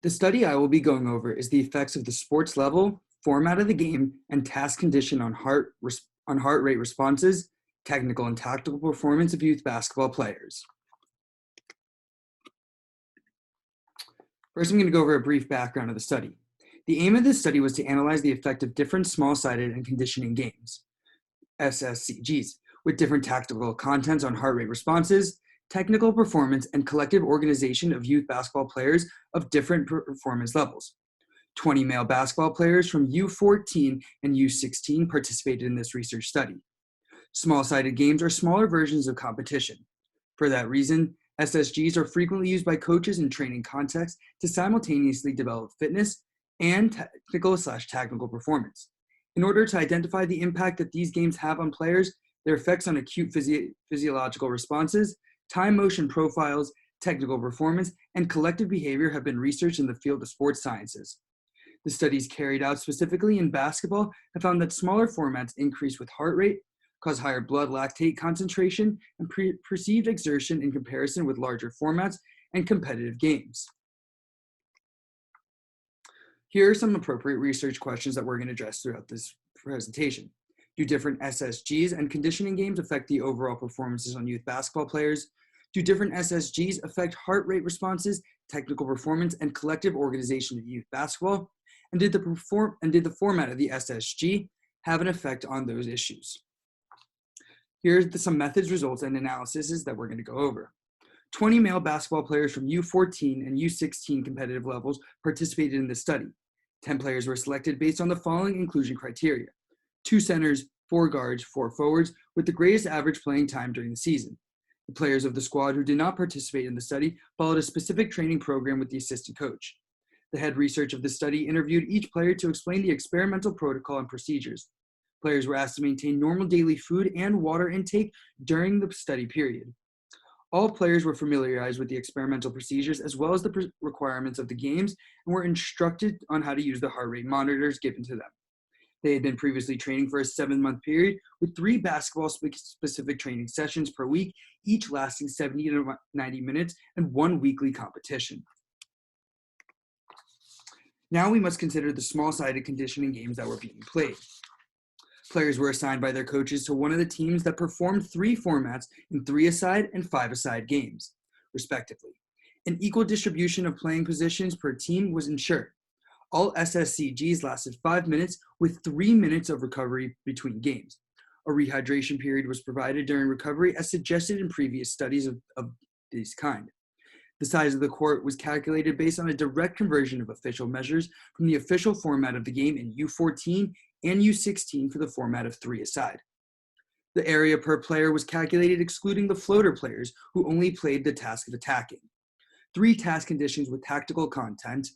The study I will be going over is the effects of the sports level, format of the game, and task condition on heart rate responses, technical and tactical performance of youth basketball players. First, I'm going to go over a brief background of the study. The aim of this study was to analyze the effect of different small-sided and conditioning games, SSCGs, with different tactical contents on heart rate responses, technical performance, and collective organization of youth basketball players of different performance levels. 20 male basketball players from U14 and U16 participated in this research study. Small-sided games are smaller versions of competition. For that reason, SSGs are frequently used by coaches in training contexts to simultaneously develop fitness and technical/tactical performance. In order to identify the impact that these games have on players, their effects on acute physiological responses, time motion profiles, technical performance, and collective behavior have been researched in the field of sports sciences. The studies carried out specifically in basketball have found that smaller formats increase with heart rate, cause higher blood lactate concentration, and perceived exertion in comparison with larger formats and competitive games. Here are some appropriate research questions that we're going to address throughout this presentation. Do different SSGs and conditioning games affect the overall performances on youth basketball players? Do different SSGs affect heart rate responses, technical performance, and collective organization of youth basketball? And did the format of the SSG have an effect on those issues? Here's some methods, results, and analyses that we're going to go over. 20 male basketball players from U14 and U16 competitive levels participated in this study. 10 players were selected based on the following inclusion criteria: 2 centers, 4 guards, 4 forwards, with the greatest average playing time during the season. The players of the squad who did not participate in the study followed a specific training program with the assistant coach. The head researcher of the study interviewed each player to explain the experimental protocol and procedures. Players were asked to maintain normal daily food and water intake during the study period. All players were familiarized with the experimental procedures as well as the requirements of the games and were instructed on how to use the heart rate monitors given to them. They had been previously training for a 7-month period with 3 basketball-specific training sessions per week, each lasting 70 to 90 minutes, and 1 weekly competition. Now we must consider the small-sided conditioning games that were being played. Players were assigned by their coaches to one of the teams that performed 3 formats in 3-a-side and 5-a-side games, respectively. An equal distribution of playing positions per team was ensured. All SSCGs lasted 5 minutes with 3 minutes of recovery between games. A rehydration period was provided during recovery as suggested in previous studies of this kind. The size of the court was calculated based on a direct conversion of official measures from the official format of the game in U14 and U16 for the format of 3-a-side. The area per player was calculated excluding the floater players who only played the task of attacking. 3 task conditions with tactical content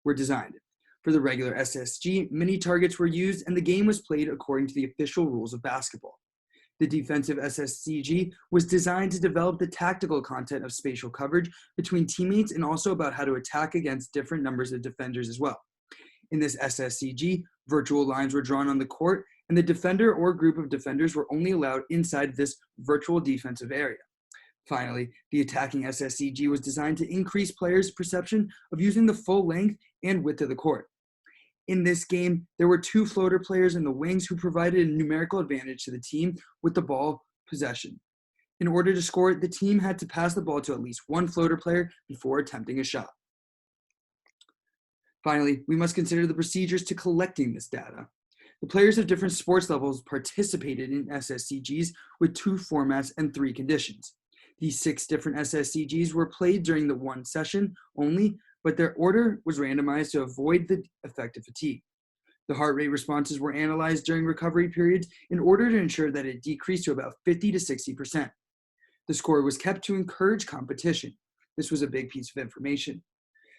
were designed. For the regular SSG, mini targets were used and the game was played according to the official rules of basketball. The defensive SSCG was designed to develop the tactical content of spatial coverage between teammates and also about how to attack against different numbers of defenders as well. In this SSCG, virtual lines were drawn on the court and the defender or group of defenders were only allowed inside this virtual defensive area. Finally, the attacking SSCG was designed to increase players' perception of using the full length and width of the court. In this game, there were 2 floater players in the wings who provided a numerical advantage to the team with the ball possession. In order to score it, the team had to pass the ball to at least 1 floater player before attempting a shot. Finally, we must consider the procedures to collecting this data. The players of different sports levels participated in SSCGs with 2 formats and 3 conditions. These 6 different SSCGs were played during the 1 session only, but their order was randomized to avoid the effect of fatigue. The heart rate responses were analyzed during recovery periods in order to ensure that it decreased to about 50 to 60%. The score was kept to encourage competition. This was a big piece of information.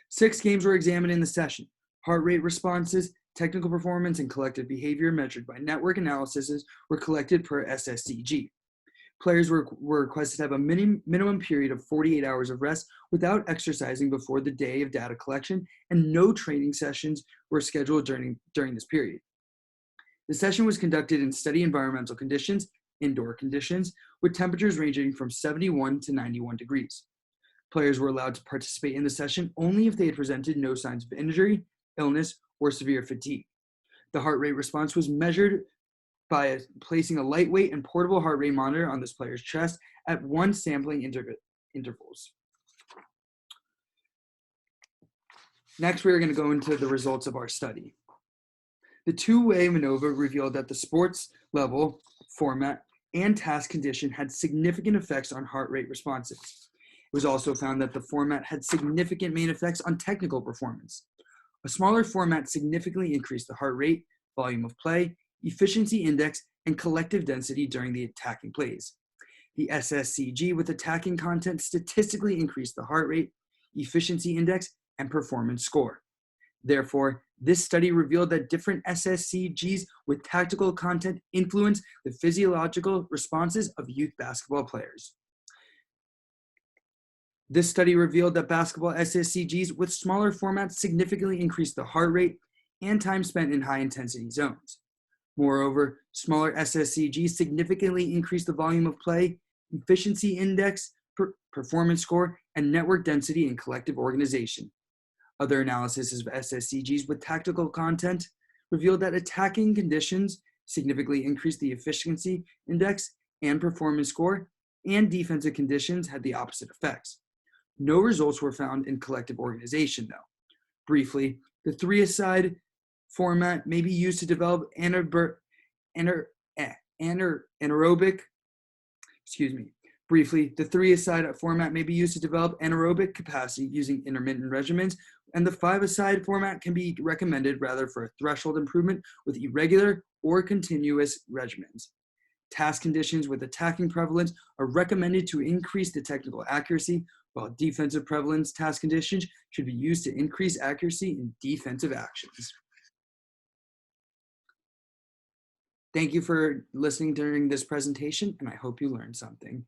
6 games were examined in the session. Heart rate responses, technical performance, and collective behavior measured by network analyses were collected per SSCG. Players were requested to have a minimum period of 48 hours of rest without exercising before the day of data collection, and no training sessions were scheduled during this period. The session was conducted in steady environmental conditions, indoor conditions, with temperatures ranging from 71 to 91 degrees. Players were allowed to participate in the session only if they had presented no signs of injury, illness, or severe fatigue. The heart rate response was measured by placing a lightweight and portable heart rate monitor on this player's chest at 1 sampling intervals. Next, we're going to go into the results of our study. The two-way MANOVA revealed that the sports level, format, and task condition had significant effects on heart rate responses. It was also found that the format had significant main effects on technical performance. A smaller format significantly increased the heart rate, volume of play, efficiency index, and collective density during the attacking plays. The SSCG with attacking content statistically increased the heart rate, efficiency index, and performance score. Therefore, this study revealed that different SSCGs with tactical content influence the physiological responses of youth basketball players. This study revealed that basketball SSCGs with smaller formats significantly increased the heart rate and time spent in high-intensity zones. Moreover, smaller SSCGs significantly increased the volume of play, efficiency index, performance score, and network density in collective organization. Other analysis of SSCGs with tactical content revealed that attacking conditions significantly increased the efficiency index and performance score, and defensive conditions had the opposite effects. No results were found in collective organization, though. Briefly, the three-a-side format may be used to develop anaerobic capacity using intermittent regimens, and the five-a-side format can be recommended rather for a threshold improvement with irregular or continuous regimens. Task conditions with attacking prevalence are recommended to increase the technical accuracy, while defensive prevalence task conditions should be used to increase accuracy in defensive actions. Thank you for listening during this presentation, and I hope you learned something.